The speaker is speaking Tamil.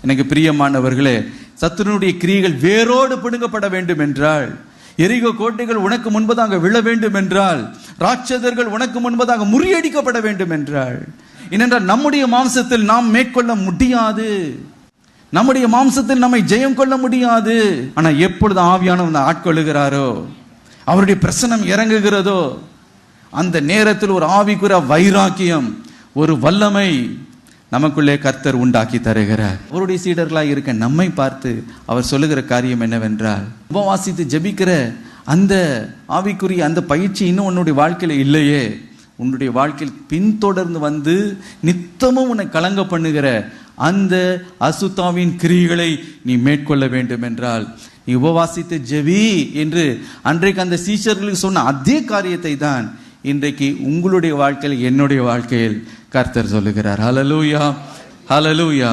எனக்கு பிரியமானவர்களே, சத்துருனுடைய கிரியைகள் வேரோடு பிடுங்கப்பட வேண்டும் என்றால், எரிகோ கோட்டைகள் உனக்கு முன்பதாக விழ வேண்டும் என்றால், ராட்சதர்கள் உனக்கு முன்பதாக முறியடிக்கப்பட வேண்டும் என்றால், ஏனென்றால் நம்முடைய மாம்சத்தில் நாம் மேற்கொள்ள முடியாது, நம்முடைய மாம்சத்தில் நம்மை ஜெயம் கொள்ள முடியாது. ஆனா எப்பொழுது ஆவியானவர் ஆட்கொள்ளுகிறாரோ, அவருடைய பிரசனம் இறங்குகிறதோ, அந்த நேரத்தில் ஒரு ஆவிக்குரிய வைராக்கியம், ஒரு வல்லமை நமக்குள்ளே கர்த்தர் உண்டாக்கி தருகிறார். அவருடைய சீடர்களாக இருக்க நம்மை பார்த்து அவர் சொல்லுகிற காரியம் என்னவென்றால், உபவாசித்து ஜெபிக்கிற அந்த ஆவிக்குரிய அந்த பயிற்சி இன்னும் உன்னுடைய வாழ்க்கையில் இல்லையே, உன்னுடைய வாழ்க்கையில் பின்தொடர்ந்து வந்து நித்தமும் உன்னை கலங்க பண்ணுகிற அந்த அசுத்தாவின் கிரியைகளை நீ மேற்கொள்ள வேண்டும் என்றால், நீ உபவாசித்து ஜெபி என்று அன்றைக்கு அந்த சீஷர்களுக்கு சொன்ன அதே காரியத்தை தான் இன்றைக்கு உங்களுடைய வாழ்க்கையில், என்னுடைய வாழ்க்கையில் கர்த்தர் சொல்லுகிறார். ஹல்லேலூயா, ஹல்லேலூயா.